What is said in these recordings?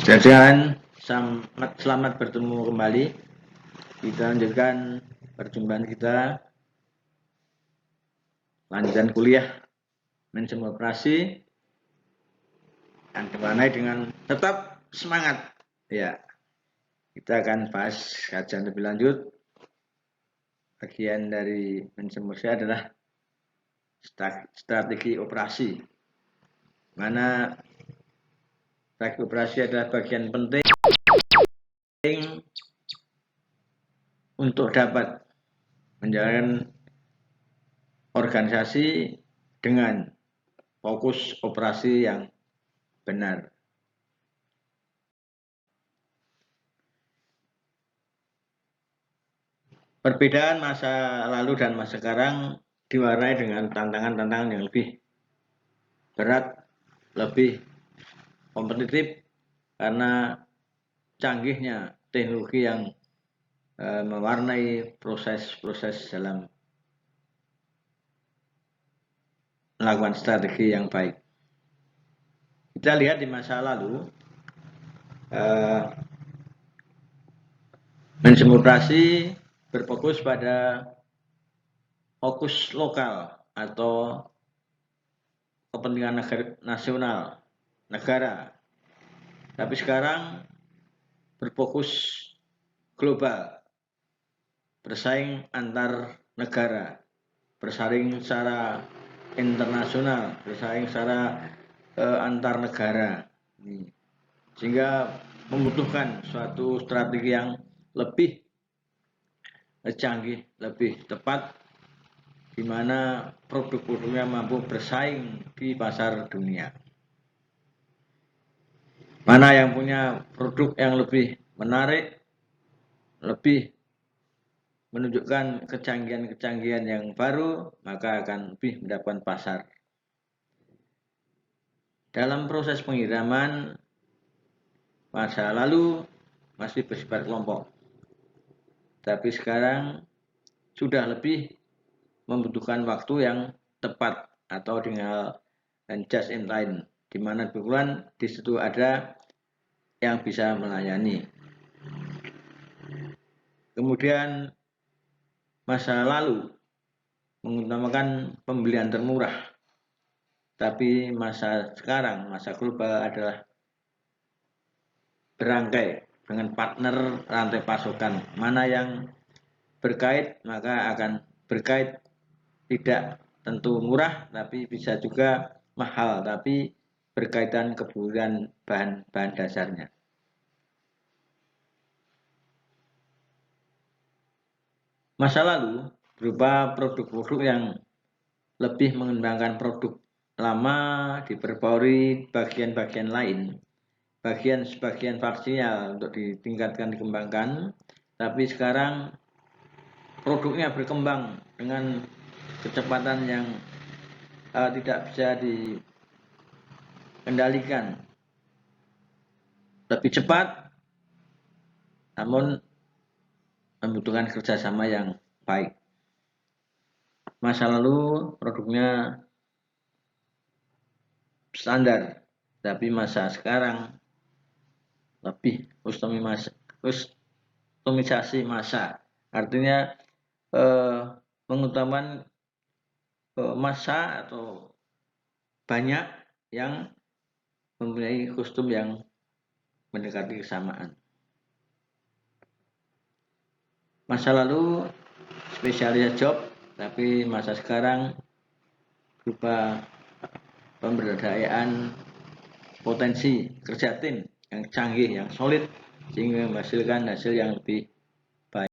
Jajan, selamat bertemu kembali. Kita lanjutkan perjumpaan kita lanjutan kuliah manajemen operasi yang diwarnai dengan tetap semangat. Ya, kita akan bahas kajian lebih lanjut. Bagian dari manajemen operasi adalah strategi operasi. Mana strategi operasi adalah bagian penting untuk dapat menjalankan organisasi dengan fokus operasi yang benar. Perbedaan masa lalu dan masa sekarang diwarnai dengan tantangan-tantangan yang lebih berat, lebih kompetitif karena canggihnya teknologi yang mewarnai proses-proses dalam melakukan strategi yang baik. Kita lihat di masa lalu, manajemen operasi berfokus pada fokus lokal atau kepentingan nasional negara. Tapi sekarang berfokus global, bersaing antar negara, bersaing secara internasional, bersaing secara antar negara, sehingga membutuhkan suatu strategi yang lebih canggih, lebih tepat, di mana produk-produknya mampu bersaing di pasar dunia. Mana yang punya produk yang lebih menarik, lebih menunjukkan kecanggihan-kecanggihan yang baru, maka akan lebih mendapatkan pasar. Dalam proses pengiriman, masa lalu masih bersifat kelompok. Tapi sekarang sudah lebih membutuhkan waktu yang tepat atau dengan just in time, di mana kebetulan di situ ada yang bisa melayani. Kemudian masa lalu mengutamakan pembelian termurah, tapi masa sekarang, masa global adalah berangkai dengan partner rantai pasokan. Mana yang berkait maka akan berkait, tidak tentu murah tapi bisa juga mahal, tapi berkaitan kebutuhan bahan dasarnya. Masa lalu berupa produk-produk yang lebih mengembangkan produk lama, diperbarui bagian-bagian lain, sebagian parsial untuk ditingkatkan, dikembangkan. Tapi sekarang produknya berkembang dengan kecepatan yang tidak bisa dikendalikan, lebih cepat, namun membutuhkan kerjasama yang baik. Masa lalu produknya standar, tapi masa sekarang lebih kustomisasi masa, artinya mengutamakan masa atau banyak yang mempunyai kostum yang mendekati kesamaan. Masa lalu spesialis job, tapi masa sekarang berupa pemberdayaan potensi kerja tim yang canggih, yang solid, sehingga menghasilkan hasil yang lebih baik.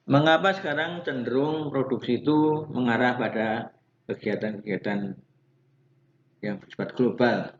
Mengapa sekarang cenderung produksi itu mengarah pada kegiatan-kegiatan yang bersifat global,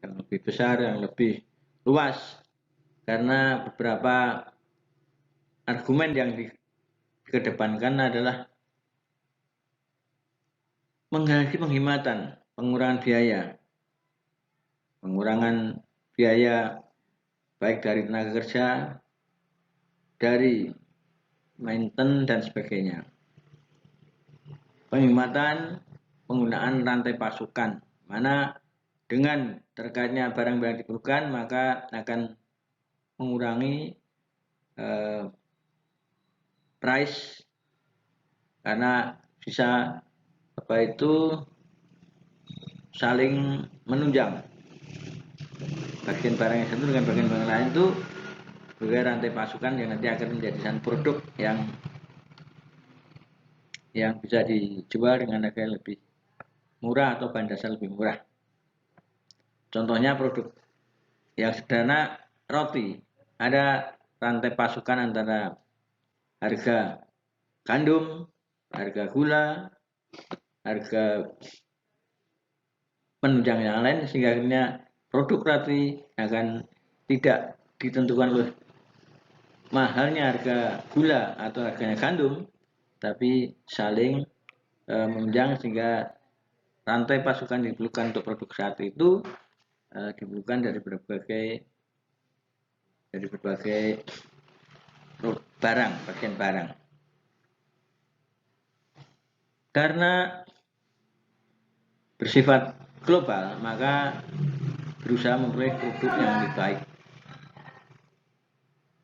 yang lebih besar, yang lebih luas? Karena beberapa argumen yang dikedepankan adalah penghematan, pengurangan biaya baik dari tenaga kerja, dari maintenance dan sebagainya. Penghematan penggunaan rantai pasukan, mana dengan terkaitnya barang-barang diperlukan maka akan mengurangi price karena bisa saling menunjang bagian barang yang satu dengan bagian barang lain itu sebagai rantai pasukan yang nanti akan menjadikan produk yang bisa dijual dengan harga yang lebih murah atau bahan dasar lebih murah. Contohnya produk yang sederhana, roti. Ada rantai pasukan antara harga gandum, harga gula, harga penunjang yang lain, sehingga akhirnya produk roti akan tidak ditentukan oleh mahalnya harga gula atau harganya gandum, tapi saling menunjang sehingga rantai pasukan diperlukan untuk produk saat itu diperlukan dari berbagai barang, bagian barang. Karena bersifat global, maka berusaha memperoleh produk yang lebih baik,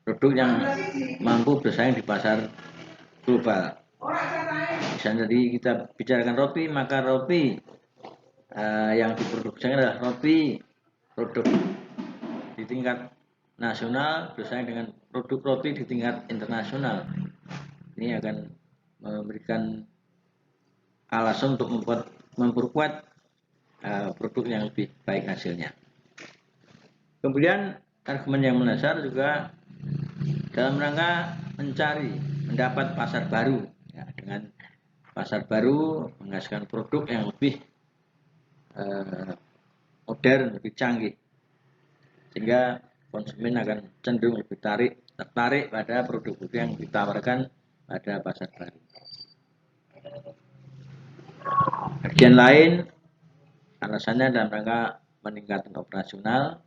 produk yang mampu bersaing di pasar global. Misalnya tadi kita bicarakan roti, maka roti yang diproduksi adalah produk di tingkat nasional bersaing dengan produk roti di tingkat internasional. Ini akan memberikan alasan untuk memperkuat produk yang lebih baik hasilnya. Kemudian argumen yang mendasar juga dalam rangka mendapat pasar baru, ya, dengan pasar baru menghasilkan produk yang lebih modern, lebih canggih, sehingga konsumen akan cenderung lebih tertarik pada produk-produk yang ditawarkan pada pasar baru. Bagian lain alasannya dalam rangka meningkatkan operasional,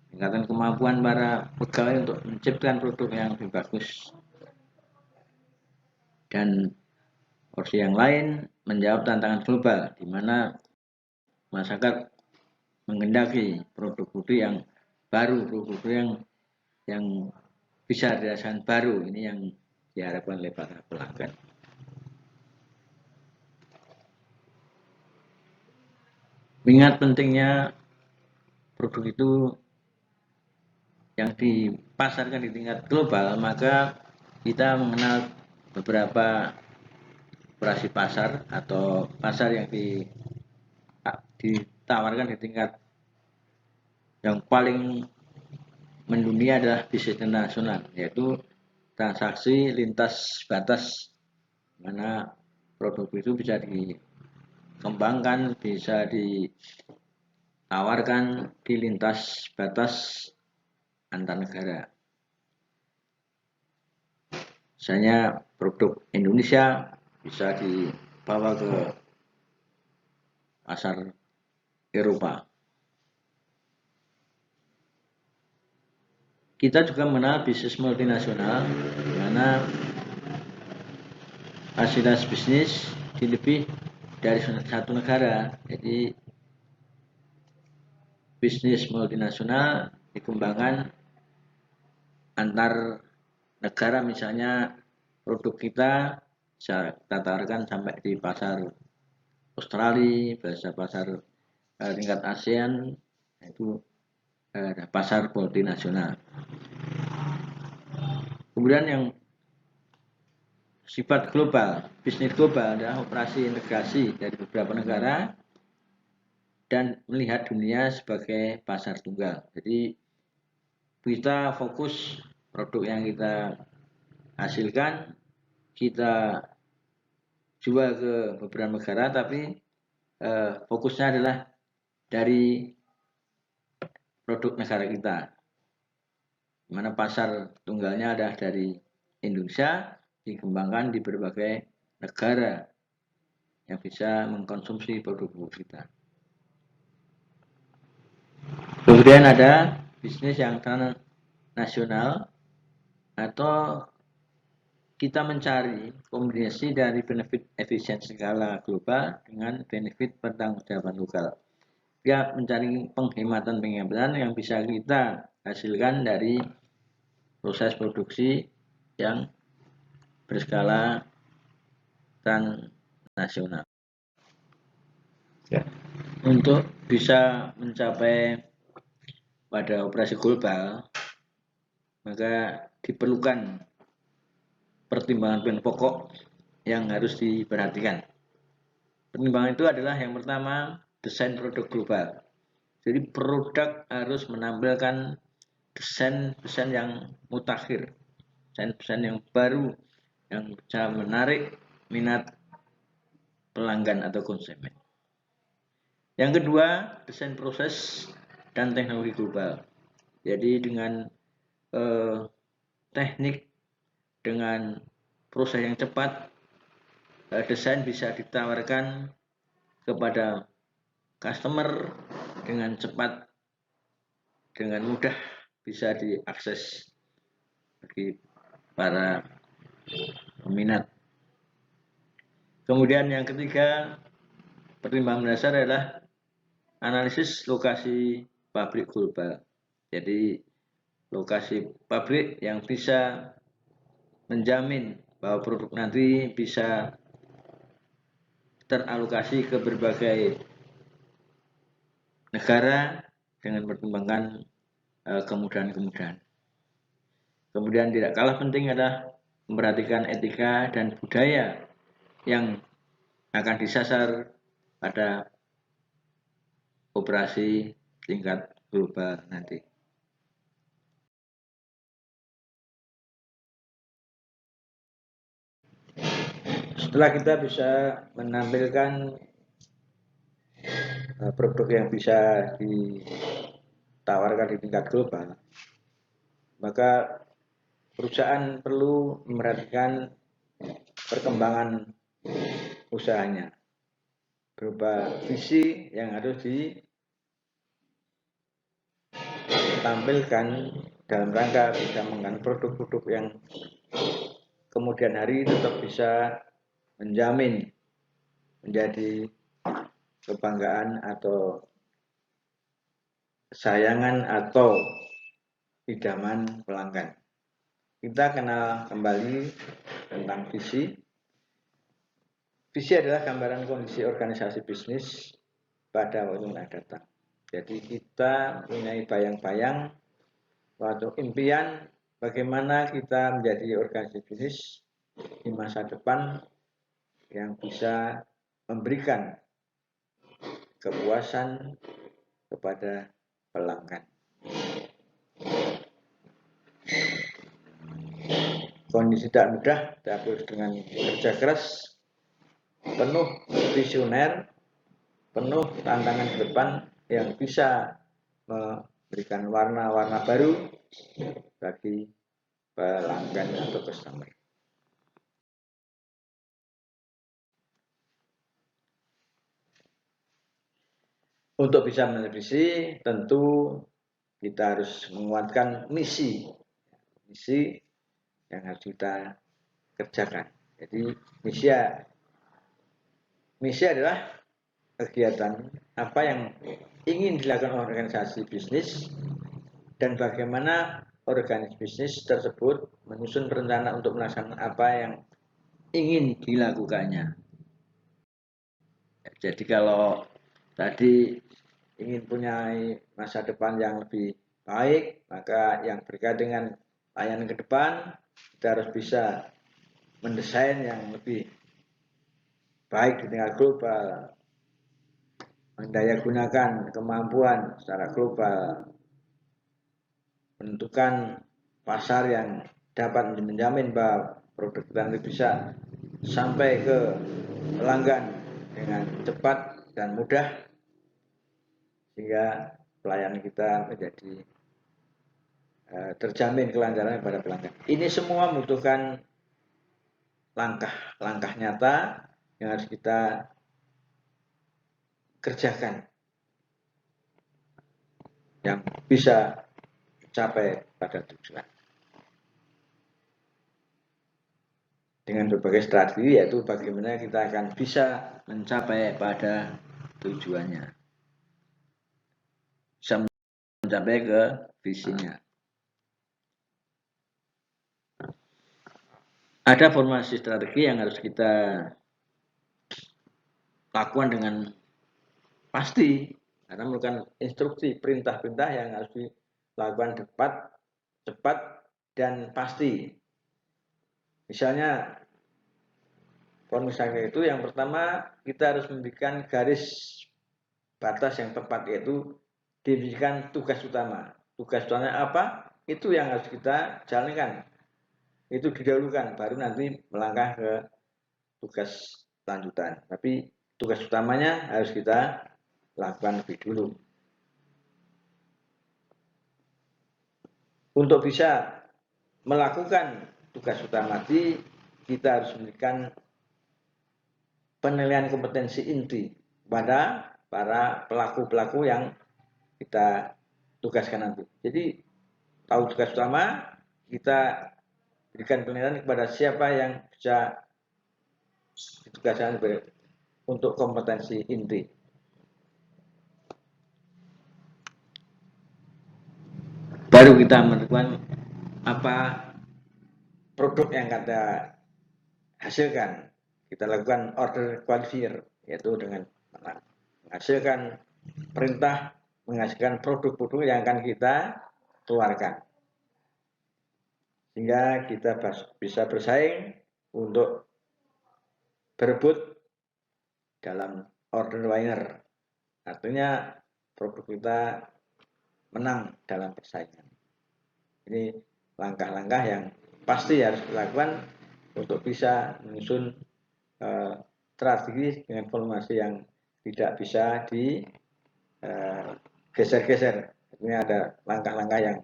meningkatkan kemampuan para pegawai untuk menciptakan produk yang lebih bagus. Dan porsi yang lain menjawab tantangan global, di mana masyarakat menghendaki produk-produk yang baru, produk-produk yang bisa dirasakan baru. Ini yang diharapkan oleh para pelanggan. Mengingat pentingnya produk itu yang dipasarkan di tingkat global, maka kita mengenal beberapa operasi pasar atau pasar yang ditawarkan di tingkat yang paling mendunia adalah bisnis internasional, yaitu transaksi lintas batas, mana produk itu bisa dikembangkan, bisa ditawarkan di lintas batas antar negara. Misalnya produk Indonesia bisa dibawa ke pasar Eropa. Kita juga mengenal bisnis multinasional, di mana fasilitas bisnis di lebih dari satu negara. Jadi bisnis multinasional dikembangkan antar negara, misalnya produk kita bisa kita tawarkan sampai di pasar Australia, pasar tingkat ASEAN, itu pasar multinasional. Kemudian yang sifat global, bisnis global adalah operasi integrasi dari beberapa negara dan melihat dunia sebagai pasar tunggal. Jadi kita fokus produk yang kita hasilkan, kita jual ke beberapa negara, tapi fokusnya adalah dari produk negara kita, mana pasar tunggalnya adalah dari Indonesia, dikembangkan di berbagai negara yang bisa mengkonsumsi produk-produk kita. Kemudian ada bisnis yang transnasional atau kita mencari kombinasi dari benefit efisiensi skala global dengan benefit pertanggungjawaban lokal. Dia mencari penghematan yang bisa kita hasilkan dari proses produksi yang berskala transnasional. Ya. Untuk bisa mencapai pada operasi global, maka diperlukan pertimbangan pokok yang harus diperhatikan. Pertimbangan itu adalah yang pertama, desain produk global. Jadi produk harus menampilkan desain yang mutakhir, desain yang baru, yang bisa menarik minat pelanggan atau konsumen. Yang kedua, desain proses dan teknologi global. Jadi dengan teknik, dengan proses yang cepat, desain bisa ditawarkan kepada customer dengan cepat, dengan mudah bisa diakses bagi para peminat. Kemudian yang ketiga, pertimbangan dasar adalah analisis lokasi pabrik global. Jadi lokasi pabrik yang bisa menjamin bahwa produk nanti bisa teralokasi ke berbagai negara dengan pertimbangan kemudahan-kemudahan. Kemudian tidak kalah penting adalah memperhatikan etika dan budaya yang akan disasar pada operasi tingkat global nanti. Setelah kita bisa menampilkan produk yang bisa ditawarkan di tingkat global, maka perusahaan perlu memperhatikan perkembangan usahanya berupa visi yang harus ditampilkan dalam rangka bisa menggunakan produk-produk yang kemudian hari tetap bisa menjamin menjadi kebanggaan atau kesayangan atau idaman pelanggan. Kita kenal kembali tentang visi. Visi adalah gambaran kondisi organisasi bisnis pada waktu yang datang. Jadi kita punya bayang-bayang atau impian bagaimana kita menjadi organisasi bisnis di masa depan yang bisa memberikan kepuasan kepada pelanggan. Kondisi tidak mudah, tapi harus dengan kerja keras, penuh visioner, penuh tantangan ke depan yang bisa memberikan warna-warna baru bagi pelanggan atau customer. Untuk bisa menelevisi, tentu kita harus menguatkan misi yang harus kita kerjakan. Jadi misi adalah kegiatan apa yang ingin dilakukan organisasi bisnis dan bagaimana organisasi bisnis tersebut menyusun perencanaan untuk melaksanakan apa yang ingin dilakukannya. Jadi kalau tadi ingin punya masa depan yang lebih baik, maka yang berkaitan dengan layanan ke depan kita harus bisa mendesain yang lebih baik di tingkat global, mendaya gunakan kemampuan secara global, menentukan pasar yang dapat menjamin bahwa produk kita bisa sampai ke pelanggan dengan cepat dan mudah sehingga pelayanan kita menjadi terjamin kelancarannya pada pelanggan. Ini semua membutuhkan langkah-langkah nyata yang harus kita kerjakan yang bisa capai pada tujuan. dengan berbagai strategi, yaitu bagaimana kita akan bisa mencapai pada tujuannya, bisa mencapai ke visinya. Ada formasi strategi yang harus kita lakukan dengan pasti, karena merupakan instruksi, perintah-perintah yang harus dilakukan cepat, dan pasti. Misalnya, formasi itu yang pertama, kita harus memberikan garis batas yang tepat, yaitu diberikan tugas utama. Tugas utamanya apa? Itu yang harus kita jalankan. Itu didahulukan, baru nanti melangkah ke tugas lanjutan. Tapi tugas utamanya harus kita lakukan lebih dulu. Untuk bisa melakukan tugas utama tadi, kita harus memberikan penilaian kompetensi inti pada para pelaku-pelaku yang kita tugaskan nanti. Jadi tahu tugas utama, kita berikan penilaian kepada siapa yang bisa ditugaskan untuk kompetensi inti. Baru kita menentukan apa produk yang kita hasilkan. Kita lakukan order qualifier, yaitu dengan menghasilkan perintah, menghasilkan produk-produk yang akan kita keluarkan, sehingga kita bisa bersaing untuk berebut dalam order winner. Artinya produk kita menang dalam persaingan. Ini langkah-langkah yang pasti harus dilakukan untuk bisa menyusun strategi dengan formasi yang tidak bisa digeser-geser. Ini ada langkah-langkah yang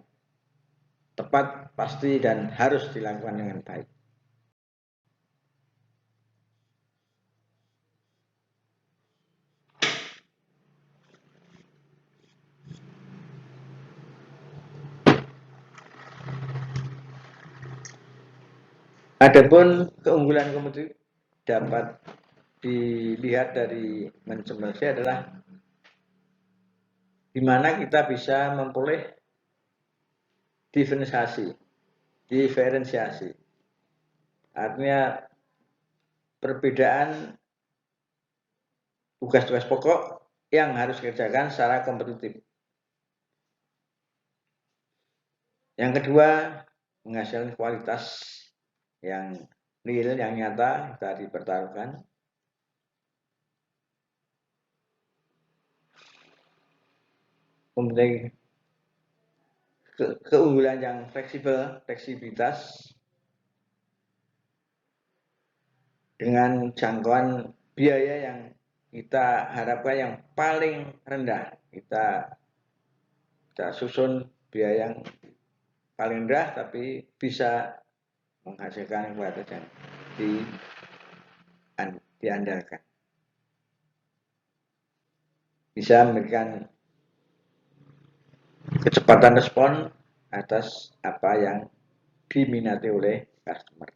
tepat, pasti, dan harus dilakukan dengan baik. Adapun keunggulan komoditi dapat dilihat dari manajemen adalah di mana kita bisa memperoleh diferensiasi. Artinya perbedaan tugas-tugas pokok yang harus dikerjakan secara kompetitif. Yang kedua, menghasilkan kualitas yang real, yang nyata, bisa dipertaruhkan. Kemudian keunggulan yang fleksibilitas dengan jangkauan biaya yang kita harapkan yang paling rendah. Kita susun biaya yang paling rendah tapi bisa menghasilkan kualitas yang diandalkan. Bisa memberikan kecepatan respon atas apa yang diminati oleh customer.